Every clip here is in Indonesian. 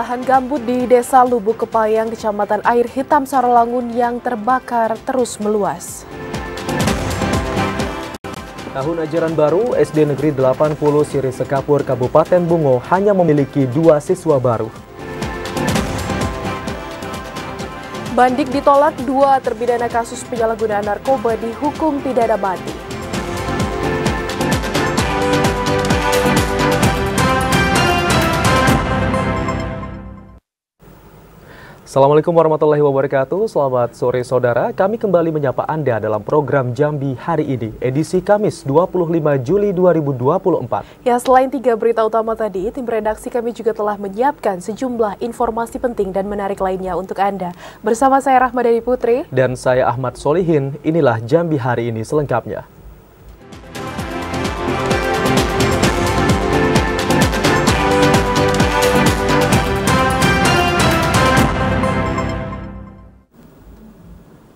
Lahan gambut di Desa Lubuk Kepayang, Kecamatan Air Hitam, Sarolangun yang terbakar terus meluas. Tahun ajaran baru, SD Negeri 80 Siri Sekapur, Kabupaten Bungo hanya memiliki 2 siswa baru. Bandik ditolak, 2 terpidana kasus penyalahgunaan narkoba dihukum pidana mati. Assalamualaikum warahmatullahi wabarakatuh, selamat sore saudara. Kami kembali menyapa Anda dalam program Jambi hari ini, edisi Kamis 25 Juli 2024. Ya, selain 3 berita utama tadi, tim redaksi kami juga telah menyiapkan sejumlah informasi penting dan menarik lainnya untuk Anda. Bersama saya Rahmadani Putri. Dan saya Ahmad Solihin, inilah Jambi hari ini selengkapnya.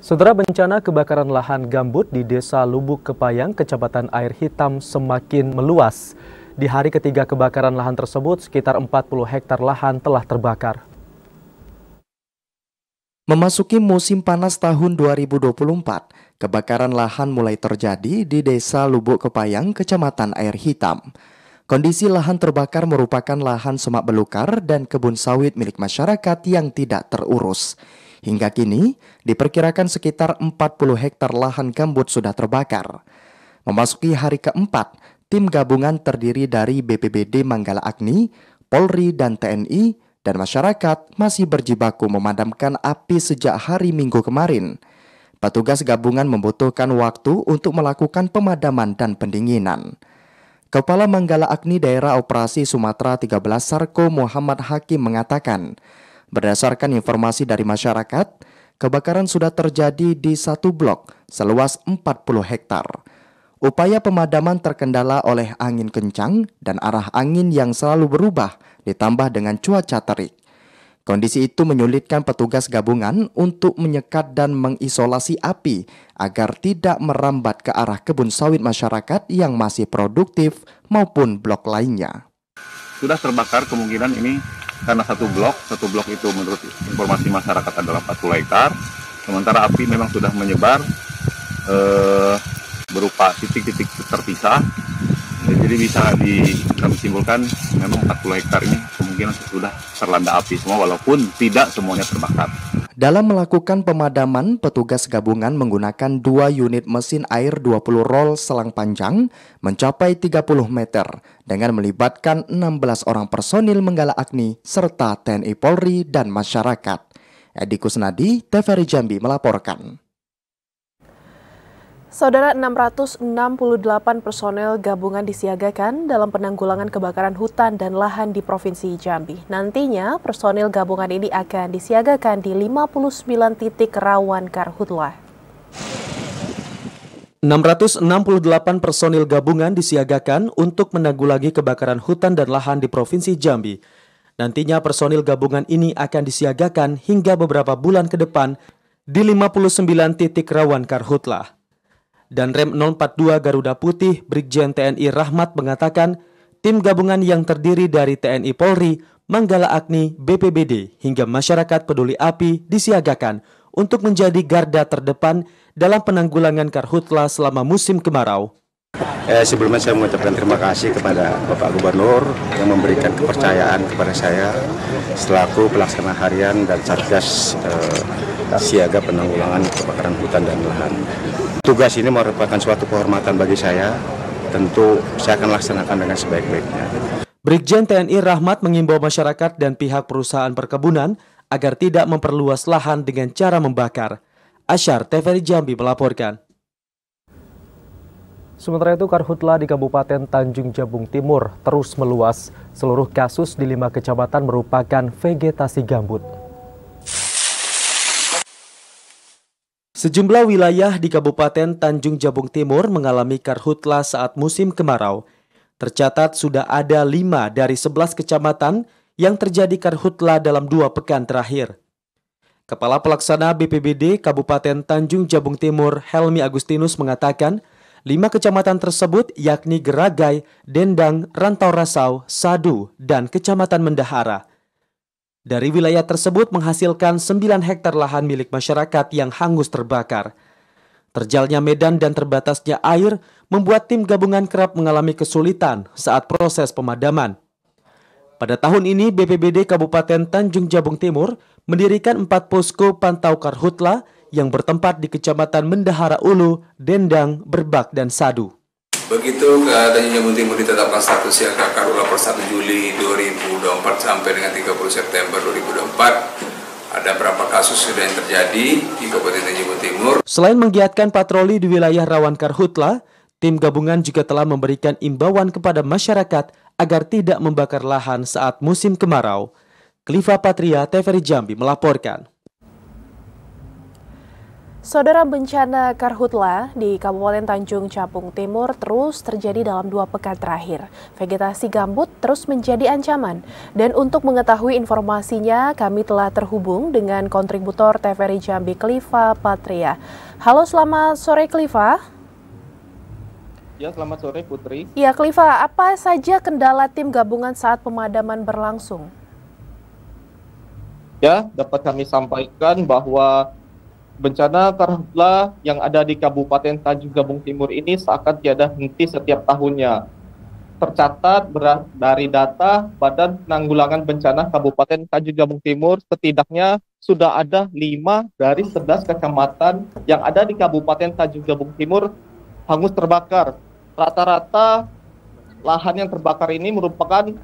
Saudara, bencana kebakaran lahan gambut di Desa Lubuk Kepayang, Kecamatan Air Hitam semakin meluas. Di hari ketiga kebakaran lahan tersebut, sekitar 40 hektar lahan telah terbakar. Memasuki musim panas tahun 2024, kebakaran lahan mulai terjadi di Desa Lubuk Kepayang, Kecamatan Air Hitam. Kondisi lahan terbakar merupakan lahan semak belukar dan kebun sawit milik masyarakat yang tidak terurus. Hingga kini, diperkirakan sekitar 40 hektar lahan gambut sudah terbakar. Memasuki hari keempat, tim gabungan terdiri dari BPBD Manggala Agni, Polri, dan TNI, dan masyarakat masih berjibaku memadamkan api sejak hari Minggu kemarin. Petugas gabungan membutuhkan waktu untuk melakukan pemadaman dan pendinginan. Kepala Manggala Agni Daerah Operasi Sumatera 13 Sarko Muhammad Hakim mengatakan, berdasarkan informasi dari masyarakat, kebakaran sudah terjadi di satu blok seluas 40 hektar. Upaya pemadaman terkendala oleh angin kencang dan arah angin yang selalu berubah ditambah dengan cuaca terik. Kondisi itu menyulitkan petugas gabungan untuk menyekat dan mengisolasi api agar tidak merambat ke arah kebun sawit masyarakat yang masih produktif maupun blok lainnya. Sudah terbakar kemungkinan ini karena satu blok itu menurut informasi masyarakat adalah 40 hektar. Sementara api memang sudah menyebar berupa titik-titik terpisah. Jadi bisa kami simpulkan memang 40 hektar ini kemungkinan sudah terlanda api semua walaupun tidak semuanya terbakar. Dalam melakukan pemadaman, petugas gabungan menggunakan 2 unit mesin air 20 roll selang panjang mencapai 30 meter dengan melibatkan 16 orang personil Manggala Agni serta TNI Polri dan masyarakat. Edi Kusnadi, TVRI Jambi melaporkan. Saudara, 668 personel gabungan disiagakan dalam penanggulangan kebakaran hutan dan lahan di Provinsi Jambi. Nantinya, personel gabungan ini akan disiagakan di 59 titik rawan karhutlah. 668 personil gabungan disiagakan untuk menanggulangi kebakaran hutan dan lahan di Provinsi Jambi. Nantinya personil gabungan ini akan disiagakan hingga beberapa bulan ke depan di 59 titik rawan karhutlah. Dan Rem 042 Garuda Putih Brigjen TNI Rahmat mengatakan tim gabungan yang terdiri dari TNI Polri, Manggala Agni, BPBD hingga masyarakat peduli api disiagakan untuk menjadi garda terdepan dalam penanggulangan karhutla selama musim kemarau. Sebelumnya saya mengucapkan terima kasih kepada Bapak Gubernur yang memberikan kepercayaan kepada saya selaku pelaksana harian dan Satgas siaga penanggulangan kebakaran hutan dan lahan. Tugas ini merupakan suatu kehormatan bagi saya, tentu saya akan laksanakan dengan sebaik-baiknya. Brigjen TNI Rahmat mengimbau masyarakat dan pihak perusahaan perkebunan agar tidak memperluas lahan dengan cara membakar. Asyar, TVRI Jambi melaporkan. Sementara itu, karhutla di Kabupaten Tanjung Jabung Timur terus meluas. Seluruh kasus di 5 kecamatan merupakan vegetasi gambut. Sejumlah wilayah di Kabupaten Tanjung Jabung Timur mengalami karhutla saat musim kemarau. Tercatat sudah ada 5 dari 11 kecamatan yang terjadi karhutla dalam 2 pekan terakhir. Kepala Pelaksana BPBD Kabupaten Tanjung Jabung Timur, Helmi Agustinus mengatakan, 5 kecamatan tersebut yakni Geragai, Dendang, Rantau Rasau, Sadu, dan Kecamatan Mendahara. Dari wilayah tersebut menghasilkan 9 hektar lahan milik masyarakat yang hangus terbakar. Terjalnya medan dan terbatasnya air membuat tim gabungan kerap mengalami kesulitan saat proses pemadaman. Pada tahun ini, BPBD Kabupaten Tanjung Jabung Timur mendirikan 4 posko pantau karhutla yang bertempat di Kecamatan Mendahara Ulu, Dendang, Berbak, dan Sadu. Begitu Tanjung Jabung Timur ditetapkan status siaga karhutla per 1 Juli 2024 sampai dengan 30 September 2024, ada berapa kasus sudah yang terjadi di Kabupaten Tanjung Jabung Timur. Selain menggiatkan patroli di wilayah rawan karhutla, tim gabungan juga telah memberikan imbauan kepada masyarakat agar tidak membakar lahan saat musim kemarau. Kliva Patria, TVRI Jambi melaporkan. Saudara, bencana karhutla di Kabupaten Tanjung Jabung Timur terus terjadi dalam 2 pekan terakhir. Vegetasi gambut terus menjadi ancaman. Dan untuk mengetahui informasinya, kami telah terhubung dengan kontributor TVRI Jambi, Kliva Patria. Halo, selamat sore Kliva. Ya, selamat sore Putri. Ya, Kliva, apa saja kendala tim gabungan saat pemadaman berlangsung? Ya, dapat kami sampaikan bahwa bencana karhutla yang ada di Kabupaten Tanjung Jabung Timur ini seakan tiada henti setiap tahunnya. Tercatat dari data Badan Penanggulangan Bencana Kabupaten Tanjung Jabung Timur, setidaknya sudah ada 5 dari 11 kecamatan yang ada di Kabupaten Tanjung Jabung Timur hangus terbakar. Rata-rata lahan yang terbakar ini merupakan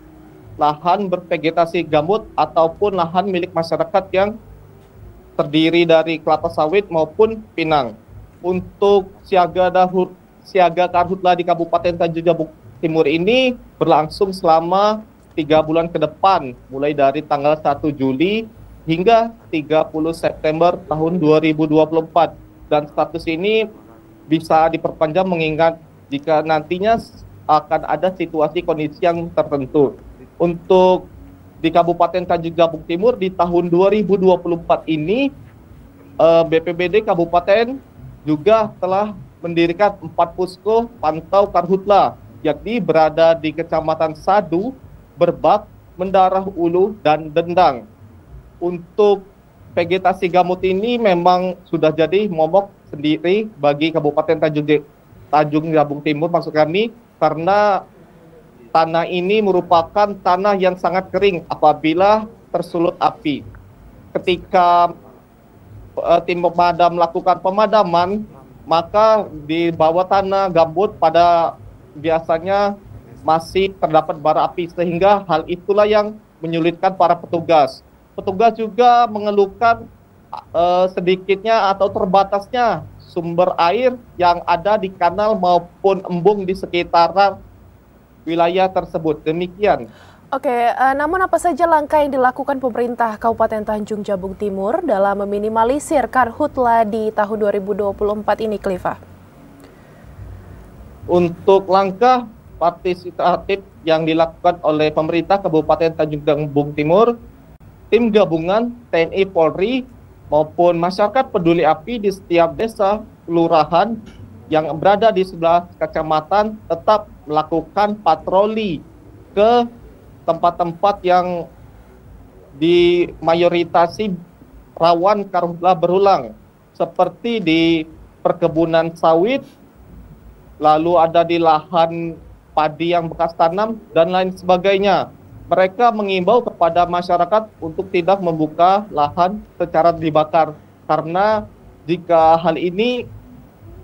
lahan bervegetasi gambut ataupun lahan milik masyarakat yang terdiri dari kelapa sawit maupun pinang. Untuk siaga karhutla di Kabupaten Tanjung Jabung Timur ini berlangsung selama 3 bulan ke depan, mulai dari tanggal 1 Juli hingga 30 September tahun 2024. Dan status ini bisa diperpanjang mengingat jika nantinya akan ada situasi kondisi yang tertentu. Untuk di Kabupaten Tanjung Jabung Timur di tahun 2024 ini, BPBD Kabupaten juga telah mendirikan 4 posko pantau karhutla, yakni berada di Kecamatan Sadu, Berbak, Mendahara Ulu, dan Dendang. Untuk vegetasi gambut ini memang sudah jadi momok sendiri bagi Kabupaten Tanjung Jabung Timur, maksud kami, karena tanah ini merupakan tanah yang sangat kering apabila tersulut api. Ketika tim pemadam melakukan pemadaman, maka di bawah tanah gambut pada biasanya masih terdapat bara api, sehingga hal itulah yang menyulitkan para petugas. Petugas juga mengeluhkan sedikitnya atau terbatasnya sumber air yang ada di kanal maupun embung di sekitaran wilayah tersebut. Demikian. Oke, namun apa saja langkah yang dilakukan pemerintah Kabupaten Tanjung Jabung Timur dalam meminimalisir karhutla di tahun 2024 ini, Kliva? Untuk langkah partisipatif yang dilakukan oleh pemerintah Kabupaten Tanjung Jabung Timur, tim gabungan TNI Polri maupun masyarakat peduli api di setiap desa, kelurahan yang berada di sebelah kecamatan tetap melakukan patroli ke tempat-tempat yang dimayoritasi rawan karhutla berulang, seperti di perkebunan sawit, lalu ada di lahan padi yang bekas tanam, dan lain sebagainya. Mereka mengimbau kepada masyarakat untuk tidak membuka lahan secara dibakar, karena jika hal ini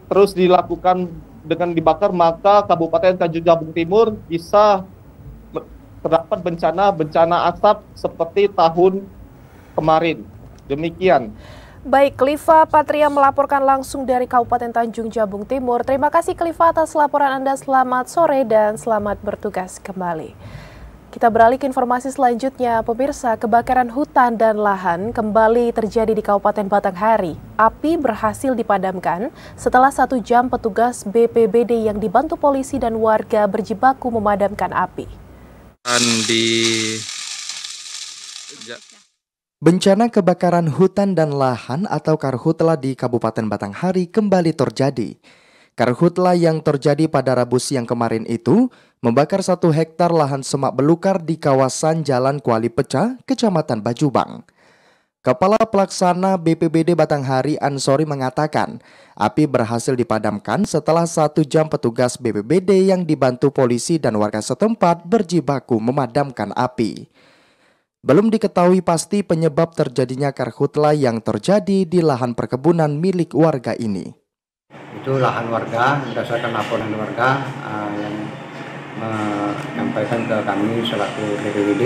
terus dilakukan dengan dibakar, maka Kabupaten Tanjung Jabung Timur bisa terdapat bencana asap seperti tahun kemarin. Demikian. Baik, Kliva Patria melaporkan langsung dari Kabupaten Tanjung Jabung Timur. Terima kasih Kliva atas laporan Anda. Selamat sore dan selamat bertugas kembali. Kita beralih ke informasi selanjutnya. Pemirsa, kebakaran hutan dan lahan kembali terjadi di Kabupaten Batanghari. Api berhasil dipadamkan setelah 1 jam petugas BPBD yang dibantu polisi dan warga berjibaku memadamkan api. Bencana kebakaran hutan dan lahan atau karhutla di Kabupaten Batanghari kembali terjadi. Karhutla yang terjadi pada Rabu siang kemarin itu membakar 1 hektar lahan semak belukar di kawasan Jalan Kuali Pecah, Kecamatan Bajubang. Kepala Pelaksana BPBD Batanghari Ansori mengatakan, api berhasil dipadamkan setelah 1 jam petugas BPBD yang dibantu polisi dan warga setempat berjibaku memadamkan api. Belum diketahui pasti penyebab terjadinya karhutla yang terjadi di lahan perkebunan milik warga ini. Itu lahan warga, berdasarkan laporan warga yang menyampaikan ke kami selaku BPBD,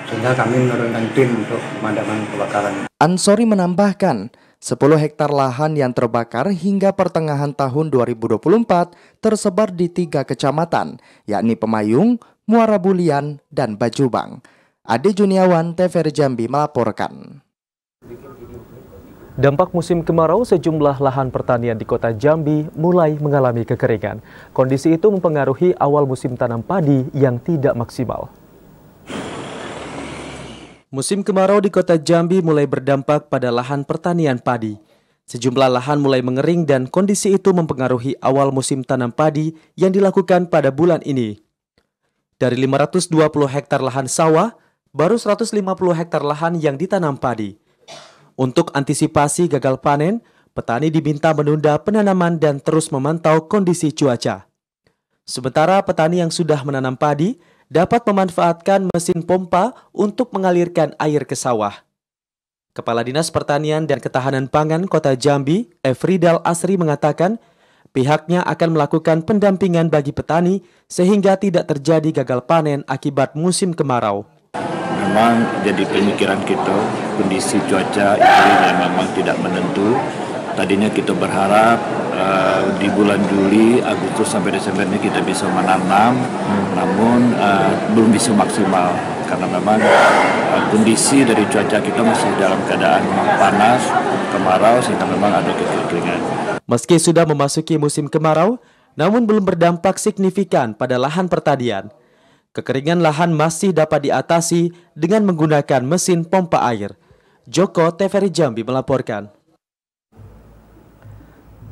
sehingga kami menurunkan tim untuk pemadaman kebakaran. Ansori menambahkan, 10 hektar lahan yang terbakar hingga pertengahan tahun 2024 tersebar di 3 kecamatan, yakni Pemayung, Muara Bulian, dan Bajubang. Ade Juniawan, TVRI Jambi melaporkan. Dampak musim kemarau, sejumlah lahan pertanian di kota Jambi mulai mengalami kekeringan. Kondisi itu mempengaruhi awal musim tanam padi yang tidak maksimal. Musim kemarau di kota Jambi mulai berdampak pada lahan pertanian padi. Sejumlah lahan mulai mengering dan kondisi itu mempengaruhi awal musim tanam padi yang dilakukan pada bulan ini. Dari 520 hektar lahan sawah, baru 150 hektar lahan yang ditanam padi. Untuk antisipasi gagal panen, petani diminta menunda penanaman dan terus memantau kondisi cuaca. Sementara petani yang sudah menanam padi dapat memanfaatkan mesin pompa untuk mengalirkan air ke sawah. Kepala Dinas Pertanian dan Ketahanan Pangan Kota Jambi, Efridal Asri mengatakan, pihaknya akan melakukan pendampingan bagi petani sehingga tidak terjadi gagal panen akibat musim kemarau. Memang jadi pemikiran kita, kondisi cuaca iklim yang memang tidak menentu. Tadinya kita berharap di bulan Juli, Agustus sampai Desember ini kita bisa menanam, namun belum bisa maksimal karena memang kondisi dari cuaca kita masih dalam keadaan panas, kemarau, sehingga memang ada kekeringan. Meski sudah memasuki musim kemarau, namun belum berdampak signifikan pada lahan pertanian. Kekeringan lahan masih dapat diatasi dengan menggunakan mesin pompa air. Joko, TVRI Jambi melaporkan.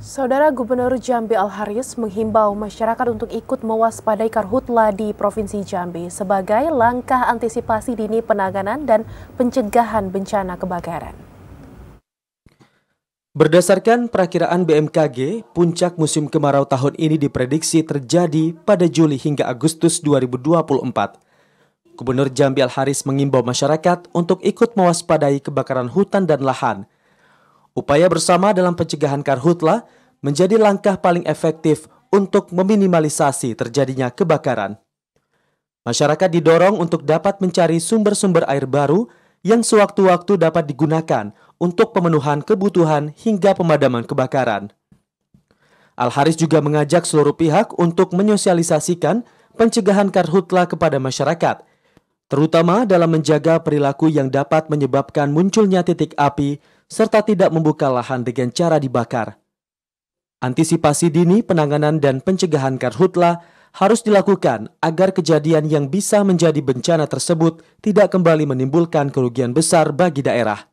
Saudara Gubernur Jambi Al-Haris menghimbau masyarakat untuk ikut mewaspadai karhutla di Provinsi Jambi sebagai langkah antisipasi dini penanganan dan pencegahan bencana kebakaran. Berdasarkan perakiraan BMKG, puncak musim kemarau tahun ini diprediksi terjadi pada Juli hingga Agustus 2024. Gubernur Jambi Al-Haris mengimbau masyarakat untuk ikut mewaspadai kebakaran hutan dan lahan. Upaya bersama dalam pencegahan karhutla menjadi langkah paling efektif untuk meminimalisasi terjadinya kebakaran. Masyarakat didorong untuk dapat mencari sumber-sumber air baru yang sewaktu-waktu dapat digunakan untuk pemenuhan kebutuhan hingga pemadaman kebakaran. Al-Haris juga mengajak seluruh pihak untuk menyosialisasikan pencegahan karhutla kepada masyarakat, terutama dalam menjaga perilaku yang dapat menyebabkan munculnya titik api serta tidak membuka lahan dengan cara dibakar. Antisipasi dini, penanganan dan pencegahan karhutla harus dilakukan agar kejadian yang bisa menjadi bencana tersebut tidak kembali menimbulkan kerugian besar bagi daerah.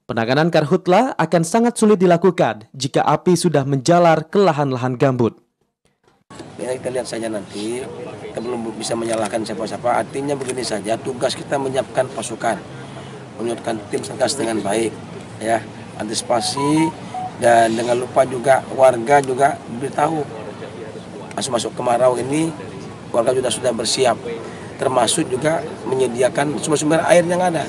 Penanganan karhutla akan sangat sulit dilakukan jika api sudah menjalar ke lahan-lahan gambut. Ya, kita lihat saja nanti, kita belum bisa menyalahkan siapa-siapa. Artinya begini saja, tugas kita menyiapkan pasukan, menyiapkan tim satgas dengan baik, ya, antisipasi, dan jangan lupa juga warga juga beritahu. Masuk kemarau ini, warga sudah bersiap, termasuk juga menyediakan sumber-sumber air yang ada.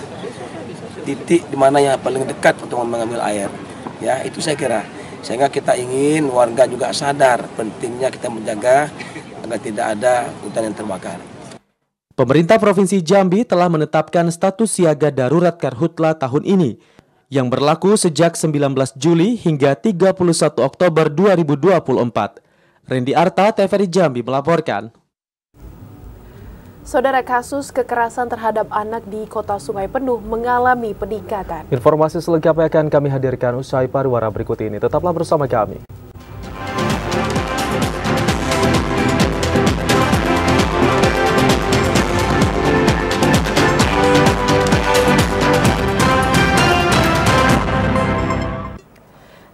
Titik di mana yang paling dekat untuk mengambil air. Ya, itu saya kira. Sehingga kita ingin warga juga sadar pentingnya kita menjaga agar tidak ada hutan yang terbakar. Pemerintah Provinsi Jambi telah menetapkan status siaga darurat karhutla tahun ini yang berlaku sejak 19 Juli hingga 31 Oktober 2024. Randy Arta, TVRI Jambi melaporkan. Saudara, kasus kekerasan terhadap anak di Kota Sungai Penuh mengalami peningkatan. Informasi selengkapnya akan kami hadirkan usai pariwara berikut ini. Tetaplah bersama kami.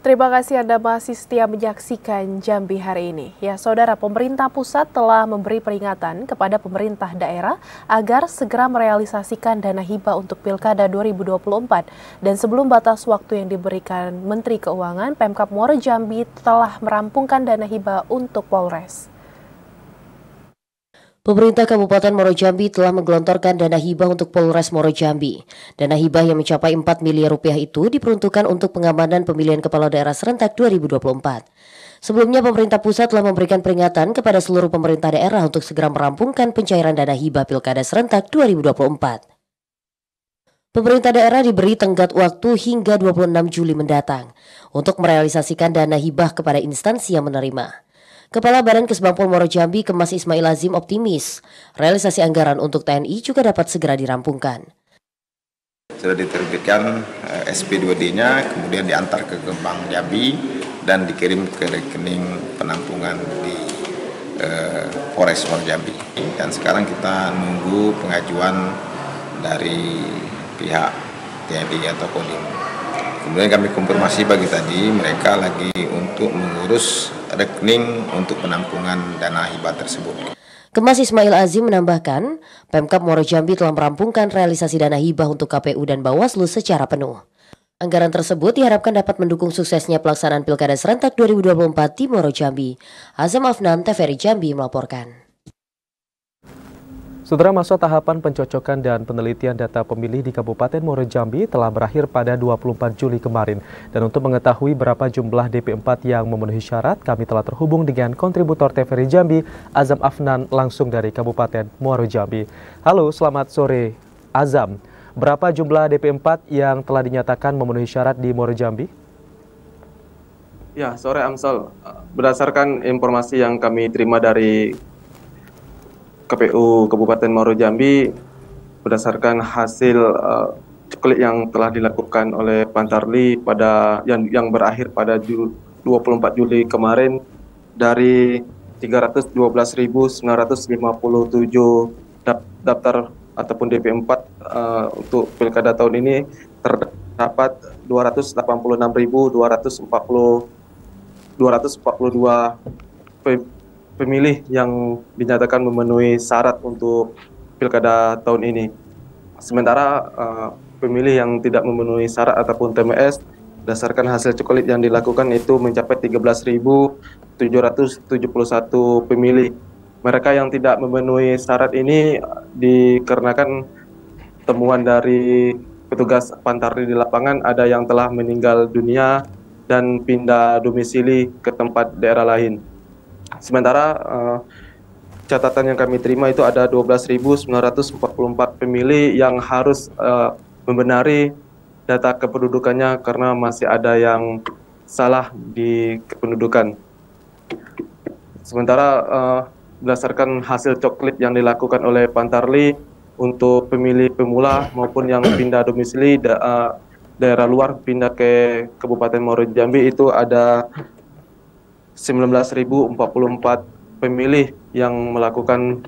Terima kasih Anda masih setia menyaksikan Jambi hari ini. Ya, Saudara, pemerintah pusat telah memberi peringatan kepada pemerintah daerah agar segera merealisasikan dana hibah untuk Pilkada 2024. Dan sebelum batas waktu yang diberikan Menteri Keuangan, Pemkab Muaro Jambi telah merampungkan dana hibah untuk Polres. Pemerintah Kabupaten Muaro Jambi telah menggelontorkan dana hibah untuk Polres Muaro Jambi. Dana hibah yang mencapai 4 miliar rupiah itu diperuntukkan untuk pengamanan pemilihan kepala daerah serentak 2024. Sebelumnya pemerintah pusat telah memberikan peringatan kepada seluruh pemerintah daerah untuk segera merampungkan pencairan dana hibah Pilkada serentak 2024. Pemerintah daerah diberi tenggat waktu hingga 26 Juli mendatang untuk merealisasikan dana hibah kepada instansi yang menerima. Kepala Badan Kesbangpol Muaro Jambi, Kemas Ismail Azim optimis, realisasi anggaran untuk TNI juga dapat segera dirampungkan. Sudah diterbitkan SP2D-nya, kemudian diantar ke Bank Jambi dan dikirim ke rekening penampungan di Polres Muaro Jambi. Dan sekarang kita nunggu pengajuan dari pihak TNI atau Kodim. Kemudian kami konfirmasi pagi tadi mereka lagi untuk mengurus rekening untuk penampungan dana hibah tersebut. Kemas Ismail Azim menambahkan, Pemkab Muaro Jambi telah merampungkan realisasi dana hibah untuk KPU dan Bawaslu secara penuh. Anggaran tersebut diharapkan dapat mendukung suksesnya pelaksanaan Pilkada serentak 2024 di Muaro Jambi. Azam Afnan, TVRI Jambi melaporkan. Saudara, masa tahapan pencocokan dan penelitian data pemilih di Kabupaten Muaro Jambi telah berakhir pada 24 Juli kemarin. Dan untuk mengetahui berapa jumlah DP4 yang memenuhi syarat, kami telah terhubung dengan kontributor TVRI Jambi, Azam Afnan, langsung dari Kabupaten Muaro Jambi. Halo, selamat sore Azam. Berapa jumlah DP4 yang telah dinyatakan memenuhi syarat di Muaro Jambi? Ya, sore Amsal. Berdasarkan informasi yang kami terima dari KPU Kabupaten Muaro Jambi, berdasarkan hasil coklit yang telah dilakukan oleh Pantarli pada yang berakhir pada 24 Juli kemarin, dari 312.957 daftar ataupun DP4 untuk Pilkada tahun ini terdapat 286.242 pemilih yang dinyatakan memenuhi syarat untuk Pilkada tahun ini. Sementara pemilih yang tidak memenuhi syarat ataupun TMS berdasarkan hasil coklit yang dilakukan itu mencapai 13.771 pemilih. Mereka yang tidak memenuhi syarat ini dikarenakan temuan dari petugas Pantarli di lapangan, ada yang telah meninggal dunia dan pindah domisili ke tempat daerah lain. Sementara catatan yang kami terima itu ada 12.944 pemilih yang harus membenari data kependudukannya karena masih ada yang salah di kependudukan. Sementara berdasarkan hasil coklit yang dilakukan oleh Pantarli untuk pemilih pemula maupun yang pindah domisili daerah luar pindah ke Kabupaten Muaro Jambi itu ada 19.044 pemilih yang melakukan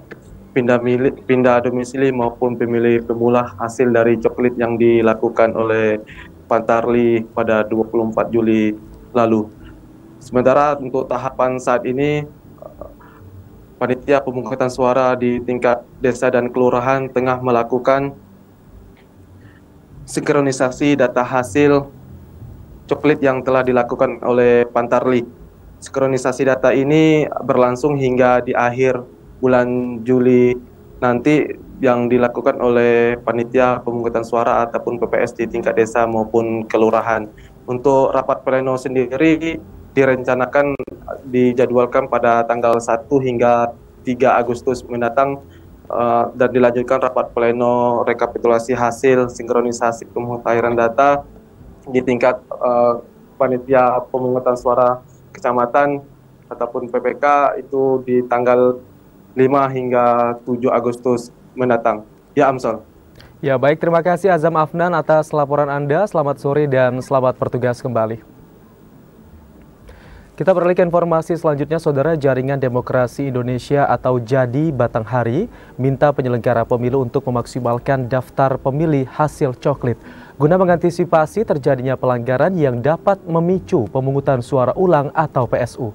pindah domisili maupun pemilih pemula hasil dari coklit yang dilakukan oleh Pantarli pada 24 Juli lalu. Sementara untuk tahapan saat ini, panitia pemungutan suara di tingkat desa dan kelurahan tengah melakukan sinkronisasi data hasil coklit yang telah dilakukan oleh Pantarli. Sinkronisasi data ini berlangsung hingga di akhir bulan Juli nanti yang dilakukan oleh panitia pemungutan suara ataupun PPS di tingkat desa maupun kelurahan. Untuk rapat pleno sendiri direncanakan dijadwalkan pada tanggal 1 hingga 3 Agustus mendatang dan dilanjutkan rapat pleno rekapitulasi hasil sinkronisasi pemutahiran data di tingkat panitia pemungutan suara kecamatan ataupun PPK itu di tanggal 5 hingga 7 Agustus mendatang. Ya, Amsal. Ya, baik, terima kasih Azam Afnan atas laporan Anda. Selamat sore dan selamat bertugas kembali. Kita beralih ke informasi selanjutnya, Saudara. Jaringan Demokrasi Indonesia atau JADI Batanghari minta penyelenggara pemilu untuk memaksimalkan daftar pemilih hasil coklit. guna mengantisipasi terjadinya pelanggaran yang dapat memicu pemungutan suara ulang atau PSU.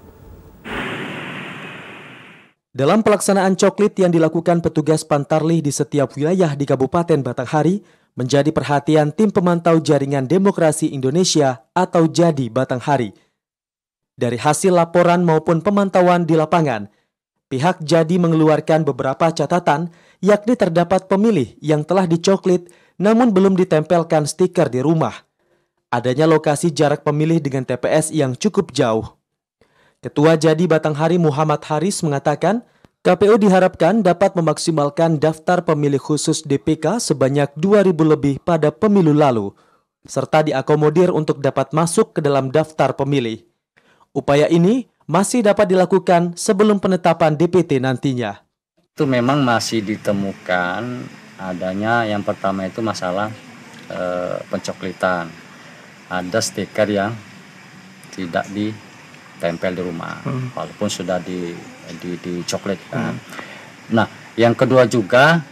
Dalam pelaksanaan coklit yang dilakukan petugas Pantarlih di setiap wilayah di Kabupaten Batanghari, menjadi perhatian tim pemantau Jaringan Demokrasi Indonesia atau JADI Batanghari. Dari hasil laporan maupun pemantauan di lapangan, pihak JADI mengeluarkan beberapa catatan, yakni terdapat pemilih yang telah dicoklit namun belum ditempelkan stiker di rumah. Adanya lokasi jarak pemilih dengan TPS yang cukup jauh. Ketua JADI Batanghari Muhammad Haris mengatakan, KPU diharapkan dapat memaksimalkan daftar pemilih khusus DPK sebanyak 2.000 lebih pada pemilu lalu, serta diakomodir untuk dapat masuk ke dalam daftar pemilih. Upaya ini masih dapat dilakukan sebelum penetapan DPT nantinya. Itu memang masih ditemukan adanya yang pertama itu masalah pencoklitan. Ada stiker yang tidak ditempel di rumah, walaupun sudah dicoklit kan. Nah, yang kedua juga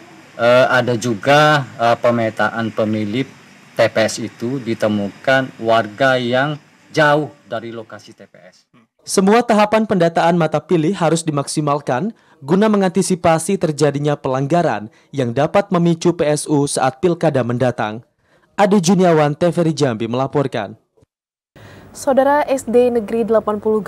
ada juga pemetaan pemilih TPS itu ditemukan warga yang jauh dari lokasi TPS. Semua tahapan pendataan mata pilih harus dimaksimalkan guna mengantisipasi terjadinya pelanggaran yang dapat memicu PSU saat pilkada mendatang. Ade Juniawan, TVRI Jambi melaporkan. Saudara SD Negeri 80-2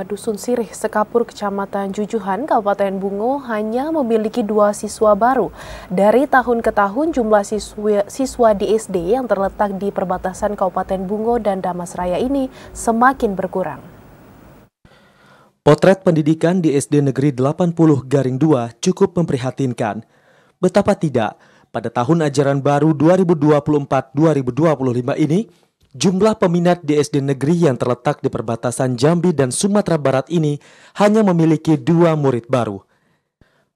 Dusun Sirih, Sekapur, Kecamatan Jujuhan, Kabupaten Bungo hanya memiliki 2 siswa baru. Dari tahun ke tahun, jumlah siswa di SD yang terletak di perbatasan Kabupaten Bungo dan Damasraya ini semakin berkurang. Potret pendidikan di SD Negeri 80-2 cukup memprihatinkan. Betapa tidak, pada tahun ajaran baru 2024-2025 ini, jumlah peminat di SD negeri yang terletak di perbatasan Jambi dan Sumatera Barat ini hanya memiliki 2 murid baru.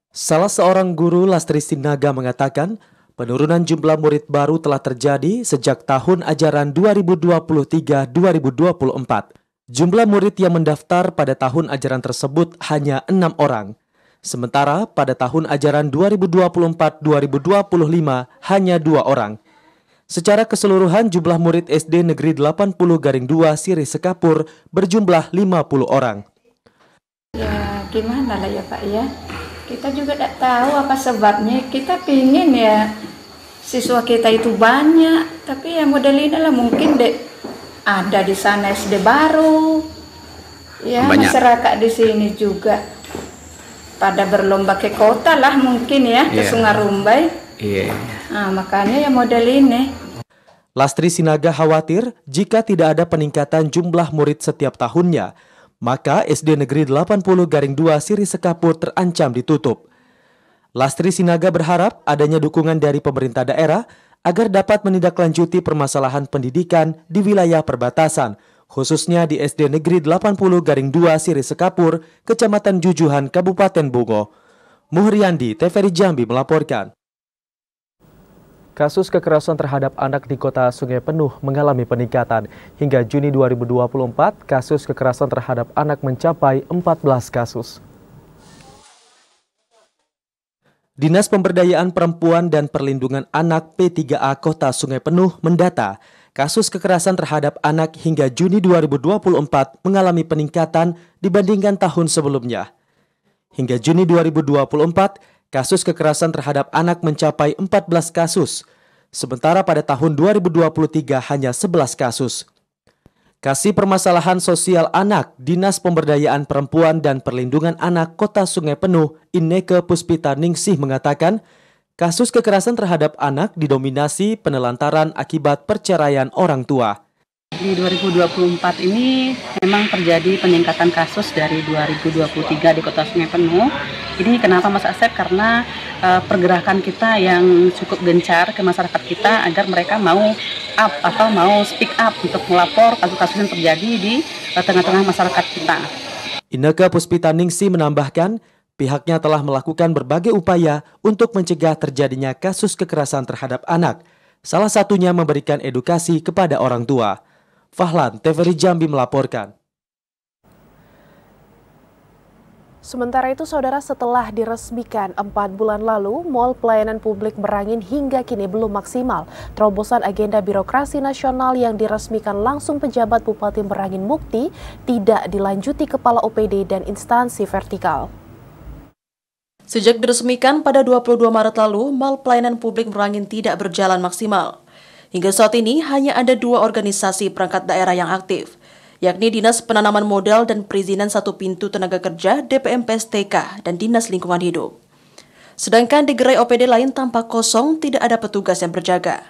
Salah seorang guru, Lastri Sinaga, mengatakan penurunan jumlah murid baru telah terjadi sejak tahun ajaran 2023-2024. Jumlah murid yang mendaftar pada tahun ajaran tersebut hanya 6 orang. Sementara pada tahun ajaran 2024-2025 hanya 2 orang. Secara keseluruhan jumlah murid SD Negeri 80-2 Sirih Sekapur berjumlah 50 orang. Ya gimana lah ya Pak ya, kita juga tidak tahu apa sebabnya. Kita pingin ya siswa kita itu banyak, tapi ya model ini lah mungkin ada di sana SD baru. Ya banyak. Masyarakat di sini juga pada berlomba ke kota lah mungkin ya, ke Sungai Rumbai. Nah, makanya ya model ini. Lastri Sinaga khawatir jika tidak ada peningkatan jumlah murid setiap tahunnya, maka SD Negeri 80-2 Sirih Sekapur terancam ditutup. Lastri Sinaga berharap adanya dukungan dari pemerintah daerah agar dapat menindaklanjuti permasalahan pendidikan di wilayah perbatasan, khususnya di SD Negeri 80-2 Sirih Sekapur, Kecamatan Jujuhan, Kabupaten Bungo. Muhriandi, TVRI Jambi melaporkan. Kasus kekerasan terhadap anak di Kota Sungai Penuh mengalami peningkatan. Hingga Juni 2024, kasus kekerasan terhadap anak mencapai 14 kasus. Dinas Pemberdayaan Perempuan dan Perlindungan Anak P3A Kota Sungai Penuh mendata, kasus kekerasan terhadap anak hingga Juni 2024 mengalami peningkatan dibandingkan tahun sebelumnya. Hingga Juni 2024, kasus kekerasan terhadap anak mencapai 14 kasus, sementara pada tahun 2023 hanya 11 kasus. Kasih Permasalahan Sosial Anak, Dinas Pemberdayaan Perempuan dan Perlindungan Anak Kota Sungai Penuh, Inneke Puspita Ningsih mengatakan, kasus kekerasan terhadap anak didominasi penelantaran akibat perceraian orang tua. Di 2024 ini memang terjadi peningkatan kasus dari 2023 di Kota Sungai Penuh. Ini kenapa Mas Asep? Karena pergerakan kita yang cukup gencar ke masyarakat kita agar mereka mau up atau mau speak up untuk melapor kasus-kasus yang terjadi di tengah-tengah masyarakat kita. Inneke Puspita Ningsih menambahkan, pihaknya telah melakukan berbagai upaya untuk mencegah terjadinya kasus kekerasan terhadap anak. Salah satunya memberikan edukasi kepada orang tua. Fahlan, TVRI Jambi melaporkan. Sementara itu, saudara, setelah diresmikan 4 bulan lalu, Mall Pelayanan Publik Merangin hingga kini belum maksimal. Terobosan agenda birokrasi nasional yang diresmikan langsung pejabat Bupati Merangin Mukti tidak dilanjuti Kepala OPD dan instansi vertikal. Sejak diresmikan pada 22 Maret lalu, Mall Pelayanan Publik Merangin tidak berjalan maksimal. Hingga saat ini hanya ada 2 organisasi perangkat daerah yang aktif, yakni Dinas Penanaman Modal dan Perizinan Satu Pintu Tenaga Kerja DPM-PSTK dan Dinas Lingkungan Hidup. Sedangkan di gerai OPD lain tampak kosong, tidak ada petugas yang berjaga.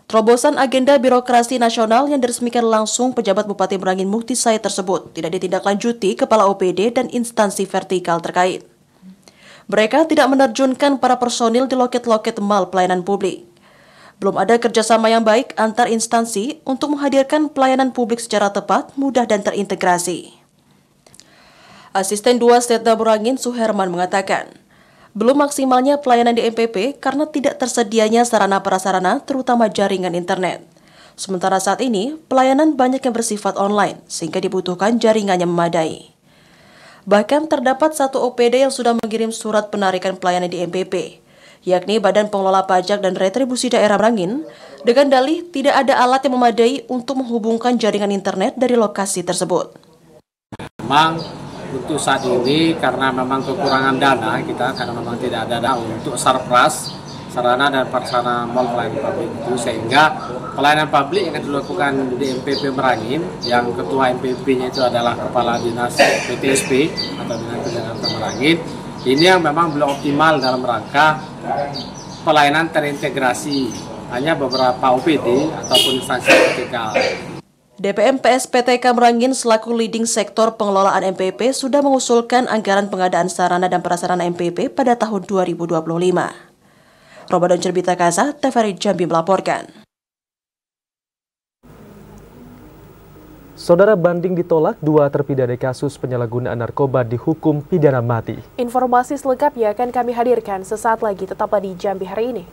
Terobosan agenda birokrasi nasional yang diresmikan langsung pejabat Bupati Merangin Mukti Said tersebut tidak ditindaklanjuti Kepala OPD dan instansi vertikal terkait. Mereka tidak menerjunkan para personil di loket-loket Mall Pelayanan Publik. Belum ada kerjasama yang baik antar instansi untuk menghadirkan pelayanan publik secara tepat, mudah, dan terintegrasi. Asisten 2 Setda Merangin Suherman mengatakan, belum maksimalnya pelayanan di MPP karena tidak tersedianya sarana prasarana, terutama jaringan internet. Sementara saat ini, pelayanan banyak yang bersifat online, sehingga dibutuhkan jaringan yang memadai. Bahkan terdapat 1 OPD yang sudah mengirim surat penarikan pelayanan di MPP, yakni Badan Pengelola Pajak dan Retribusi Daerah Merangin, dengan dalih tidak ada alat yang memadai untuk menghubungkan jaringan internet dari lokasi tersebut. Memang untuk saat ini karena memang kekurangan dana kita, karena memang tidak ada dana untuk sarpras, sarana dan prasarana mall pelayanan publik itu, sehingga pelayanan publik yang dilakukan di MPP Merangin, yang ketua MPP-nya itu adalah Kepala Dinas PTSP atau Dinas Pendidikan Merangin, ini yang memang belum optimal dalam rangka pelayanan terintegrasi, hanya beberapa OPD ataupun instansi vertikal. DPM PSPTK Merangin selaku leading sektor pengelolaan MPP sudah mengusulkan anggaran pengadaan sarana dan prasarana MPP pada tahun 2025. Ramadan Cerbita Kasa, TVRI Jambi melaporkan. Saudara, banding ditolak, 2 terpidana kasus penyalahgunaan narkoba dihukum pidana mati. Informasi selengkapnya akan kami hadirkan sesaat lagi, tetaplah di Jambi hari ini.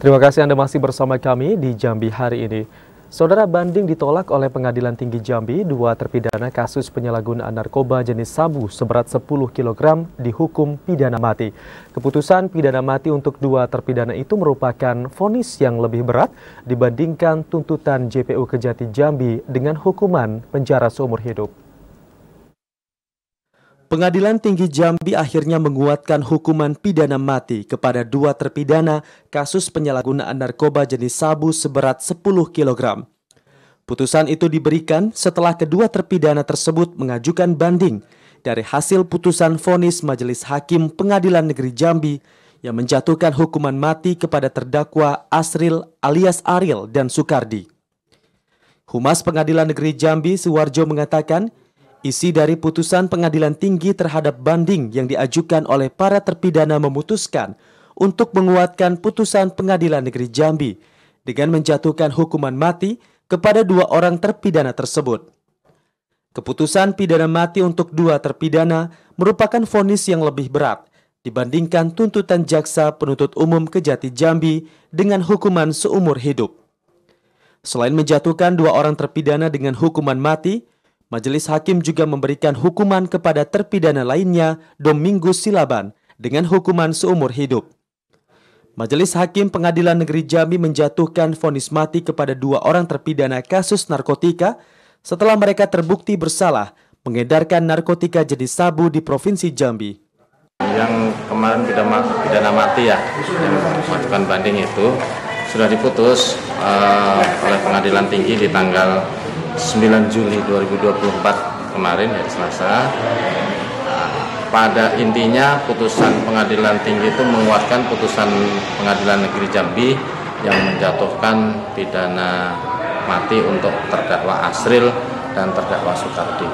Terima kasih Anda masih bersama kami di Jambi hari ini. Saudara, banding ditolak oleh Pengadilan Tinggi Jambi, 2 terpidana kasus penyalahgunaan narkoba jenis sabu seberat 10 kg dihukum pidana mati. Keputusan pidana mati untuk 2 terpidana itu merupakan vonis yang lebih berat dibandingkan tuntutan JPU Kejati Jambi dengan hukuman penjara seumur hidup. Pengadilan Tinggi Jambi akhirnya menguatkan hukuman pidana mati kepada 2 terpidana kasus penyalahgunaan narkoba jenis sabu seberat 10 kg. Putusan itu diberikan setelah kedua terpidana tersebut mengajukan banding dari hasil putusan vonis Majelis Hakim Pengadilan Negeri Jambi yang menjatuhkan hukuman mati kepada terdakwa Asril alias Ariel dan Sukardi. Humas Pengadilan Negeri Jambi Suwarjo mengatakan, isi dari putusan Pengadilan Tinggi terhadap banding yang diajukan oleh para terpidana memutuskan untuk menguatkan putusan Pengadilan Negeri Jambi dengan menjatuhkan hukuman mati kepada 2 orang terpidana tersebut. Keputusan pidana mati untuk 2 terpidana merupakan vonis yang lebih berat dibandingkan tuntutan jaksa penuntut umum Kejati Jambi dengan hukuman seumur hidup. Selain menjatuhkan 2 orang terpidana dengan hukuman mati, Majelis Hakim juga memberikan hukuman kepada terpidana lainnya, Domingus Silaban, dengan hukuman seumur hidup. Majelis Hakim Pengadilan Negeri Jambi menjatuhkan vonis mati kepada 2 orang terpidana kasus narkotika setelah mereka terbukti bersalah mengedarkan narkotika jenis sabu di Provinsi Jambi. Yang kemarin pidana mati ya, yang mengajukan banding itu sudah diputus oleh Pengadilan Tinggi di tanggal 9 Juli 2024 kemarin, hari Selasa. Pada intinya putusan Pengadilan Tinggi itu menguatkan putusan Pengadilan Negeri Jambi yang menjatuhkan pidana mati untuk terdakwa Asril dan terdakwa Sukardi.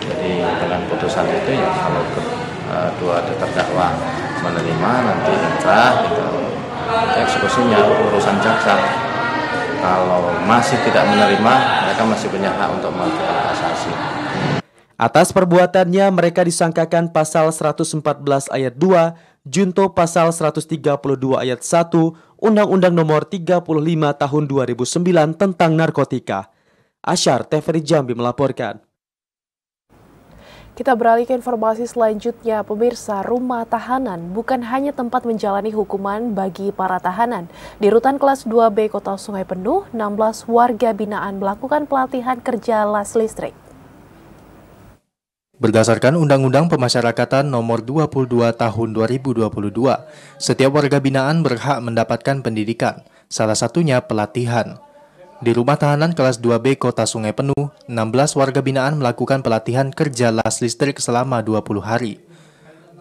Jadi dengan putusan itu ya kalau kedua terdakwa menerima nanti inkrah gitu, eksekusinya urusan jaksa. Kalau masih tidak menerima, mereka masih punya hak untuk mengajukan kasasi. Atas perbuatannya, mereka disangkakan pasal 114 ayat 2, junto pasal 132 ayat 1, Undang-Undang Nomor 35 Tahun 2009 tentang narkotika. Asyar, TVRI Jambi melaporkan. Kita beralih ke informasi selanjutnya, pemirsa. Rumah tahanan bukan hanya tempat menjalani hukuman bagi para tahanan. Di rutan kelas 2B Kota Sungai Penuh, 16 warga binaan melakukan pelatihan kerja las listrik. Berdasarkan Undang-Undang Pemasyarakatan Nomor 22 Tahun 2022, setiap warga binaan berhak mendapatkan pendidikan, salah satunya pelatihan. Di rumah tahanan kelas 2B Kota Sungai Penuh, 16 warga binaan melakukan pelatihan kerja las listrik selama 20 hari.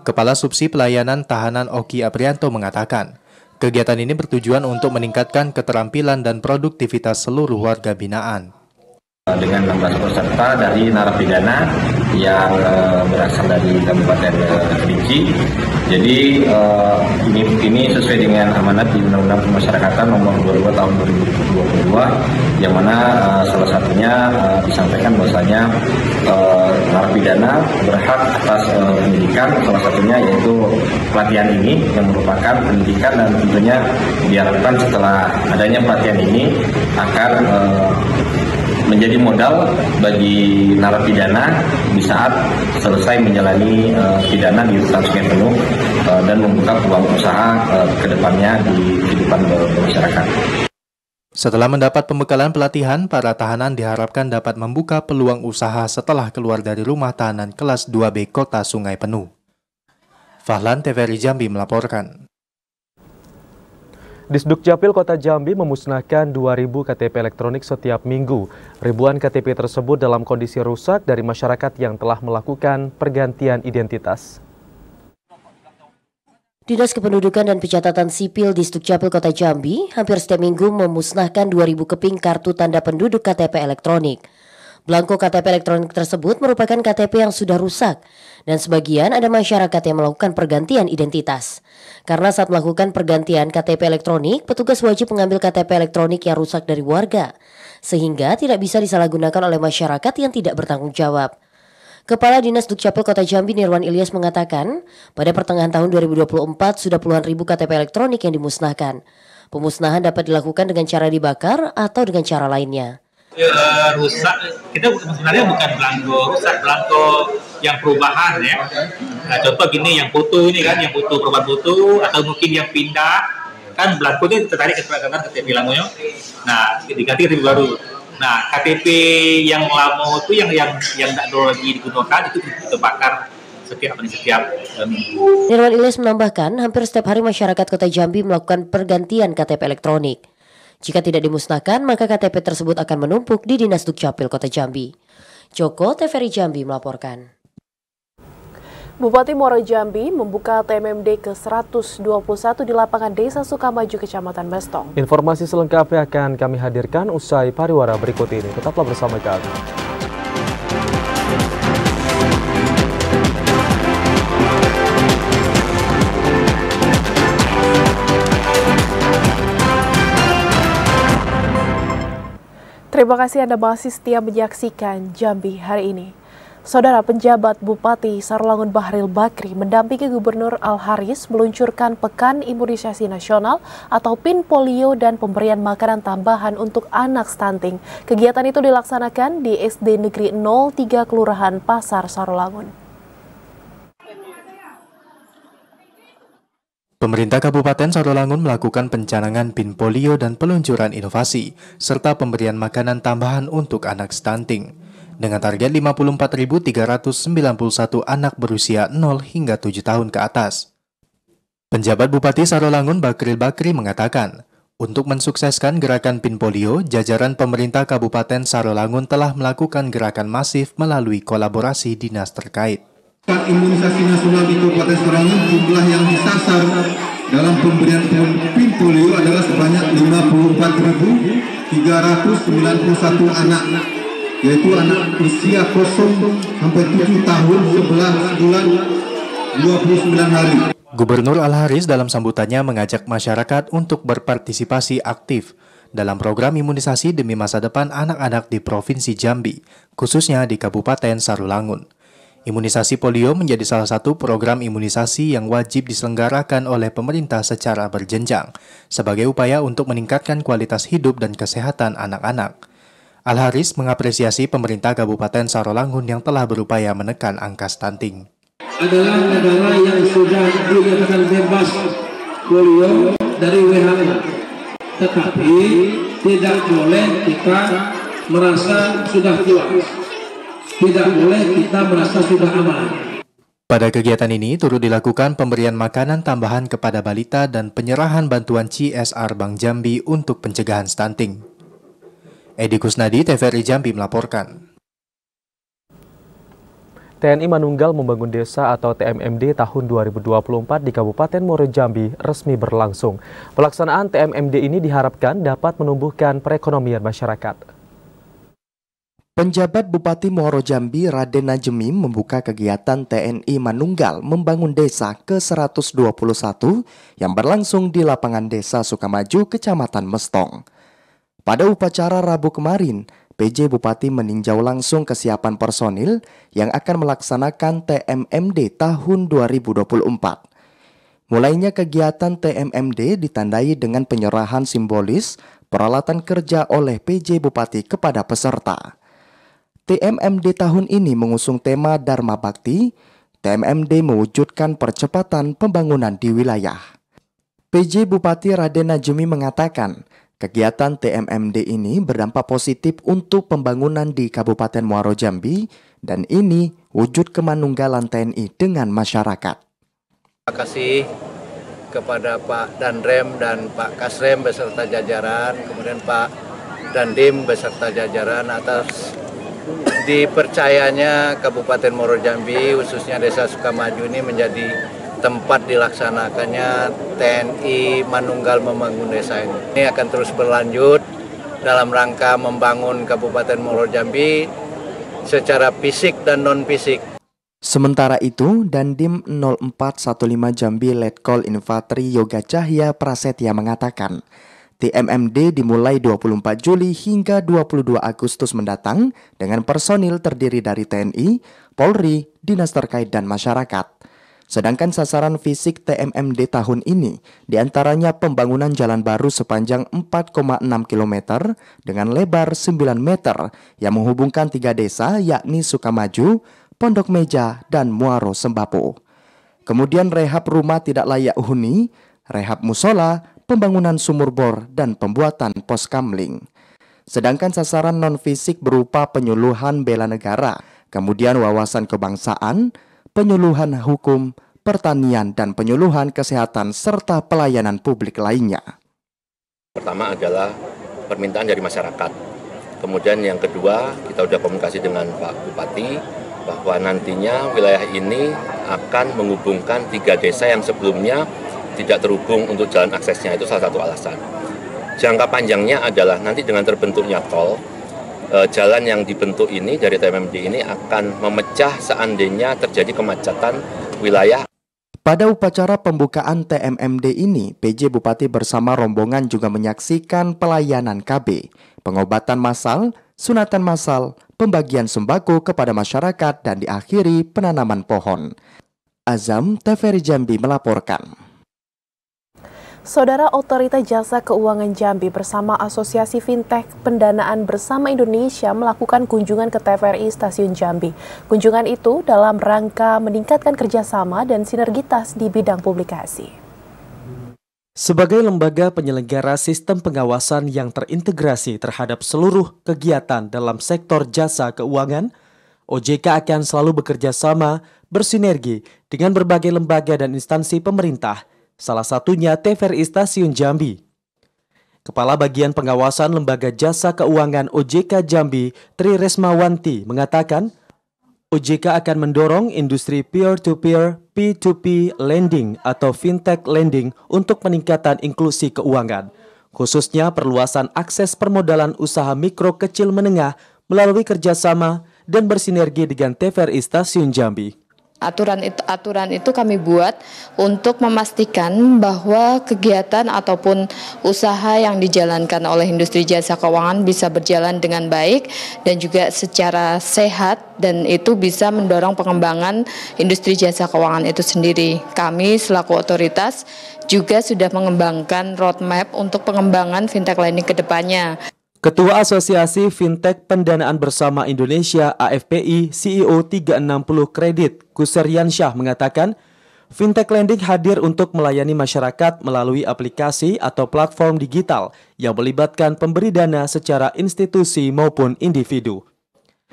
Kepala Subsi Pelayanan Tahanan Oki Aprianto mengatakan, kegiatan ini bertujuan untuk meningkatkan keterampilan dan produktivitas seluruh warga binaan. Dengan 16 peserta dari narapidana yang berasal dari Kabupaten Kerinci. Jadi ini sesuai dengan amanat di Undang-Undang Pemasyarakatan Nomor 22 Tahun 2022, yang mana salah satunya disampaikan bahwasanya narapidana berhak atas pendidikan, salah satunya yaitu pelatihan ini yang merupakan pendidikan, dan tentunya diharapkan setelah adanya pelatihan ini akan menjadi modal bagi narapidana di saat selesai menjalani pidana di rutan Sungai Penuh dan membuka peluang usaha ke depannya di kehidupan bermasyarakat. Setelah mendapat pembekalan pelatihan, para tahanan diharapkan dapat membuka peluang usaha setelah keluar dari rumah tahanan kelas 2B Kota Sungai Penuh. Fahlan, TVRI Jambi melaporkan. Disdukcapil Kota Jambi memusnahkan 2.000 KTP elektronik setiap minggu. Ribuan KTP tersebut dalam kondisi rusak dari masyarakat yang telah melakukan pergantian identitas. Dinas Kependudukan dan Pencatatan Sipil Disdukcapil Kota Jambi hampir setiap minggu memusnahkan 2.000 keping kartu tanda penduduk KTP elektronik. Belangko KTP elektronik tersebut merupakan KTP yang sudah rusak, dan sebagian ada masyarakat yang melakukan pergantian identitas. Karena saat melakukan pergantian KTP elektronik, petugas wajib mengambil KTP elektronik yang rusak dari warga, sehingga tidak bisa disalahgunakan oleh masyarakat yang tidak bertanggung jawab. Kepala Dinas Dukcapil Kota Jambi Nirwan Ilyas mengatakan, pada pertengahan tahun 2024 sudah puluhan ribu KTP elektronik yang dimusnahkan. Pemusnahan dapat dilakukan dengan cara dibakar atau dengan cara lainnya. Rusak, kita sebenarnya bukan belangko rusak, belangko yang perubahan ya. Nah, contoh gini, yang foto ini kan, yang foto perubahan foto, atau mungkin yang pindah, kan belangko ini tertarik ke KTP lama. Nah, diganti KTP baru. Nah, KTP yang lama itu yang tidak lagi digunakan itu kita bakar setiap minggu. Nirwan Ilyas menambahkan, hampir setiap hari masyarakat Kota Jambi melakukan pergantian KTP elektronik. Jika tidak dimusnahkan, maka KTP tersebut akan menumpuk di Dinas Dukcapil Kota Jambi. Joko, TVRI Jambi melaporkan. Bupati Muaro Jambi membuka TMMD ke-121 di lapangan Desa Sukamaju, Kecamatan Bestong. Informasi selengkapnya akan kami hadirkan usai pariwara berikut ini. Tetaplah bersama kami. Terima kasih Anda masih setia menyaksikan Jambi hari ini. Saudara, penjabat Bupati Sarolangun Bahril Bakri mendampingi Gubernur Al-Haris meluncurkan Pekan Imunisasi Nasional atau PIN Polio dan pemberian makanan tambahan untuk anak stunting. Kegiatan itu dilaksanakan di SD Negeri 03 Kelurahan Pasar Sarolangun. Pemerintah Kabupaten Sarolangun melakukan pencanangan PIN polio dan peluncuran inovasi, serta pemberian makanan tambahan untuk anak stunting, dengan target 54.391 anak berusia 0 hingga 7 tahun ke atas. Penjabat Bupati Sarolangun Bakril Bakri mengatakan, untuk mensukseskan gerakan PIN polio, jajaran pemerintah Kabupaten Sarolangun telah melakukan gerakan masif melalui kolaborasi dinas terkait. Imunisasi nasional di Kabupaten Sarolangun, jumlah yang disasar dalam pemberian PIN polio adalah sebanyak 54.391 anak, yaitu anak usia 0 sampai 7 tahun 11 bulan 29 hari. Gubernur Al-Haris dalam sambutannya mengajak masyarakat untuk berpartisipasi aktif dalam program imunisasi demi masa depan anak-anak di Provinsi Jambi, khususnya di Kabupaten Sarulangun. Imunisasi polio menjadi salah satu program imunisasi yang wajib diselenggarakan oleh pemerintah secara berjenjang, sebagai upaya untuk meningkatkan kualitas hidup dan kesehatan anak-anak. Al-Haris mengapresiasi pemerintah Kabupaten Sarulangun yang telah berupaya menekan angka stunting. Adalah negara yang sudah dinyatakan bebas polio dari WHO. Tetapi tidak boleh kita merasa sudah puas. Tidak boleh kita merasa sudah aman. Pada kegiatan ini turut dilakukan pemberian makanan tambahan kepada balita dan penyerahan bantuan CSR Bank Jambi untuk pencegahan stunting. Edi Kusnadi, TVRI Jambi melaporkan. TNI Manunggal Membangun Desa atau TMMD tahun 2024 di Kabupaten Muaro Jambi resmi berlangsung. Pelaksanaan TMMD ini diharapkan dapat menumbuhkan perekonomian masyarakat. Penjabat Bupati Muaro Jambi Raden Najemi membuka kegiatan TNI Manunggal Membangun Desa ke-121 yang berlangsung di lapangan Desa Sukamaju, Kecamatan Mestong. Pada upacara Rabu kemarin, PJ Bupati meninjau langsung kesiapan personil yang akan melaksanakan TMMD tahun 2024. Mulainya kegiatan TMMD ditandai dengan penyerahan simbolis peralatan kerja oleh PJ Bupati kepada peserta. TMMD tahun ini mengusung tema Dharma Bakti. TMMD mewujudkan percepatan pembangunan di wilayah. PJ Bupati Raden Najemi mengatakan, kegiatan TMMD ini berdampak positif untuk pembangunan di Kabupaten Muaro Jambi dan ini wujud kemanunggalan TNI dengan masyarakat. Terima kasih kepada Pak Danrem dan Pak Kasrem beserta jajaran, kemudian Pak Dandim beserta jajaran atas dipercayanya Kabupaten Muaro Jambi khususnya Desa Sukamaju ini menjadi tempat dilaksanakannya TNI Manunggal Membangun Desa ini. Ini akan terus berlanjut dalam rangka membangun Kabupaten Muaro Jambi secara fisik dan non-fisik. Sementara itu, Dandim 0415 Jambi Letkol Infanteri Yoga Cahya Prasetya mengatakan, TMMD dimulai 24 Juli hingga 22 Agustus mendatang dengan personil terdiri dari TNI, Polri, dinas terkait dan masyarakat. Sedangkan sasaran fisik TMMD tahun ini diantaranya pembangunan jalan baru sepanjang 4,6 km dengan lebar 9 meter yang menghubungkan 3 desa yakni Sukamaju, Pondok Meja, dan Muaro Sembapo. Kemudian rehab rumah tidak layak huni, rehab musola, pembangunan sumur bor, dan pembuatan pos kamling. Sedangkan sasaran non-fisik berupa penyuluhan bela negara, kemudian wawasan kebangsaan, penyuluhan hukum, pertanian, dan penyuluhan kesehatan, serta pelayanan publik lainnya. Pertama adalah permintaan dari masyarakat. Kemudian yang kedua, kita sudah komunikasi dengan Pak Bupati, bahwa nantinya wilayah ini akan menghubungkan 3 desa yang sebelumnya tidak terhubung untuk jalan aksesnya, itu salah satu alasan. Jangka panjangnya adalah nanti dengan terbentuknya tol, jalan yang dibentuk ini dari TMMD ini akan memecah seandainya terjadi kemacetan wilayah. Pada upacara pembukaan TMMD ini, PJ Bupati bersama rombongan juga menyaksikan pelayanan KB, pengobatan massal, sunatan massal, pembagian sembako kepada masyarakat, dan diakhiri penanaman pohon. Azam, TVRI Jambi melaporkan. Saudara, Otoritas Jasa Keuangan Jambi bersama Asosiasi Fintech Pendanaan Bersama Indonesia melakukan kunjungan ke TVRI Stasiun Jambi. Kunjungan itu dalam rangka meningkatkan kerjasama dan sinergitas di bidang publikasi. Sebagai lembaga penyelenggara sistem pengawasan yang terintegrasi terhadap seluruh kegiatan dalam sektor jasa keuangan, OJK akan selalu bekerja sama, bersinergi dengan berbagai lembaga dan instansi pemerintah, salah satunya TVRI Stasiun Jambi. Kepala Bagian Pengawasan Lembaga Jasa Keuangan OJK Jambi, Tri Resmawanti, mengatakan OJK akan mendorong industri peer-to-peer P2P lending atau fintech lending untuk peningkatan inklusi keuangan, khususnya perluasan akses permodalan usaha mikro kecil menengah melalui kerjasama dan bersinergi dengan TVRI Stasiun Jambi. Aturan itu kami buat untuk memastikan bahwa kegiatan ataupun usaha yang dijalankan oleh industri jasa keuangan bisa berjalan dengan baik dan juga secara sehat, dan itu bisa mendorong pengembangan industri jasa keuangan itu sendiri. Kami selaku otoritas juga sudah mengembangkan roadmap untuk pengembangan fintech lending ke depannya. Ketua Asosiasi Fintech Pendanaan Bersama Indonesia AFPI CEO 360 Kredit Kuserian Syah mengatakan, fintech lending hadir untuk melayani masyarakat melalui aplikasi atau platform digital yang melibatkan pemberi dana secara institusi maupun individu.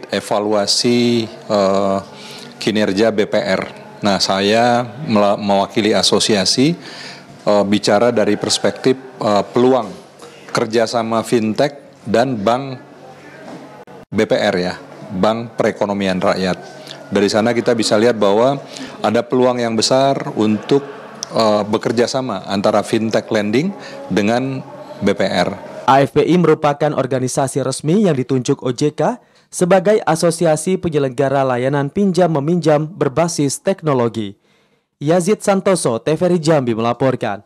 Evaluasi kinerja BPR. Nah, saya mewakili asosiasi bicara dari perspektif peluang kerjasama fintech dan bank BPR ya, Bank Perekonomian Rakyat. Dari sana kita bisa lihat bahwa ada peluang yang besar untuk bekerja sama antara fintech lending dengan BPR. AFPI merupakan organisasi resmi yang ditunjuk OJK sebagai asosiasi penyelenggara layanan pinjam-meminjam berbasis teknologi. Yazid Santoso, TVRI Jambi melaporkan.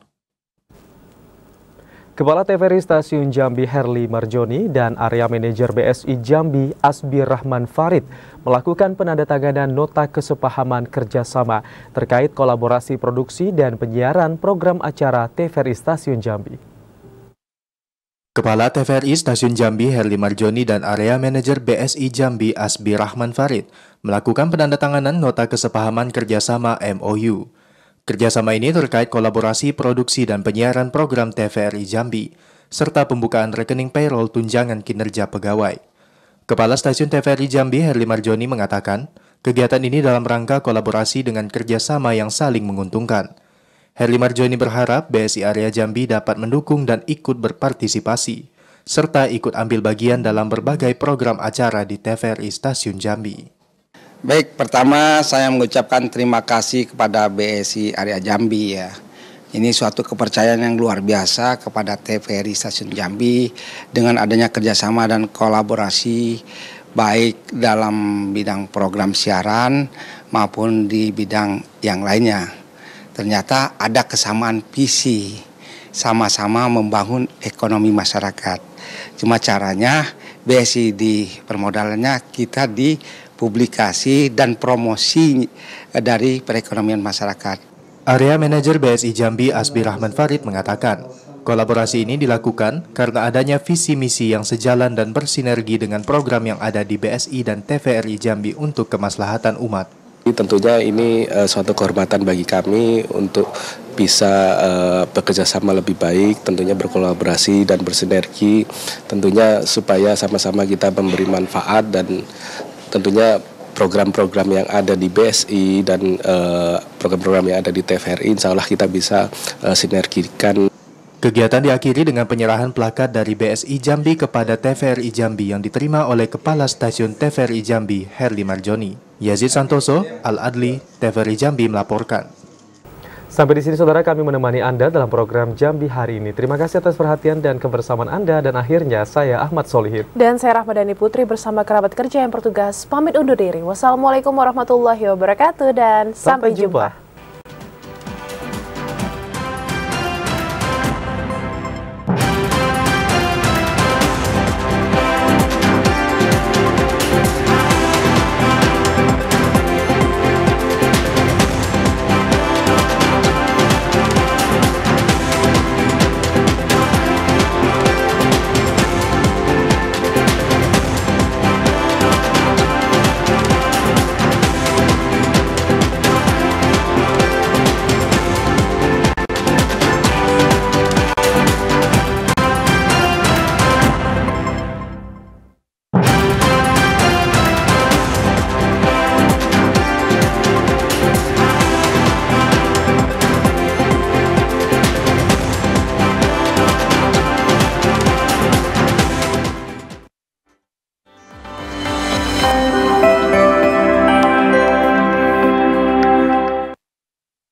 Kepala TVRI Stasiun Jambi Herli Marjoni dan Area Manajer BSI Jambi Asbir Rahman Farid melakukan penandatanganan nota kesepahaman kerjasama terkait kolaborasi produksi dan penyiaran program acara TVRI Stasiun Jambi. Kepala TVRI Stasiun Jambi Herli Marjoni dan Area Manajer BSI Jambi Asbir Rahman Farid melakukan penandatanganan nota kesepahaman kerjasama MOU. Kerjasama ini terkait kolaborasi produksi dan penyiaran program TVRI Jambi, serta pembukaan rekening payroll tunjangan kinerja pegawai. Kepala Stasiun TVRI Jambi Herli Marjoni mengatakan, kegiatan ini dalam rangka kolaborasi dengan kerjasama yang saling menguntungkan. Herli Marjoni berharap BSI Area Jambi dapat mendukung dan ikut berpartisipasi, serta ikut ambil bagian dalam berbagai program acara di TVRI Stasiun Jambi. Baik, pertama saya mengucapkan terima kasih kepada BSI Area Jambi ya. Ini suatu kepercayaan yang luar biasa kepada TVRI Stasiun Jambi dengan adanya kerjasama dan kolaborasi baik dalam bidang program siaran maupun di bidang yang lainnya. Ternyata ada kesamaan visi, sama-sama membangun ekonomi masyarakat. Cuma caranya BSI di permodalannya kita di publikasi dan promosi dari perekonomian masyarakat. Area Manajer BSI Jambi Asbir Rahman Farid mengatakan, kolaborasi ini dilakukan karena adanya visi misi yang sejalan dan bersinergi dengan program yang ada di BSI dan TVRI Jambi untuk kemaslahatan umat. Tentunya ini suatu kehormatan bagi kami untuk bisa bekerja sama lebih baik, tentunya berkolaborasi dan bersinergi, tentunya supaya sama-sama kita memberi manfaat dan tentunya program-program yang ada di BSI dan program-program yang ada di TVRI, insya Allah kita bisa sinergikan. Kegiatan diakhiri dengan penyerahan plakat dari BSI Jambi kepada TVRI Jambi yang diterima oleh Kepala Stasiun TVRI Jambi Herli Marjoni. Yazid Santoso, Al-Adli, TVRI Jambi melaporkan. Sampai di sini saudara kami menemani Anda dalam program Jambi hari ini. Terima kasih atas perhatian dan kebersamaan Anda, dan akhirnya saya Ahmad Solihin. Dan saya Rahmadani Putri bersama kerabat kerja yang bertugas pamit undur diri. Wassalamualaikum warahmatullahi wabarakatuh dan sampai jumpa.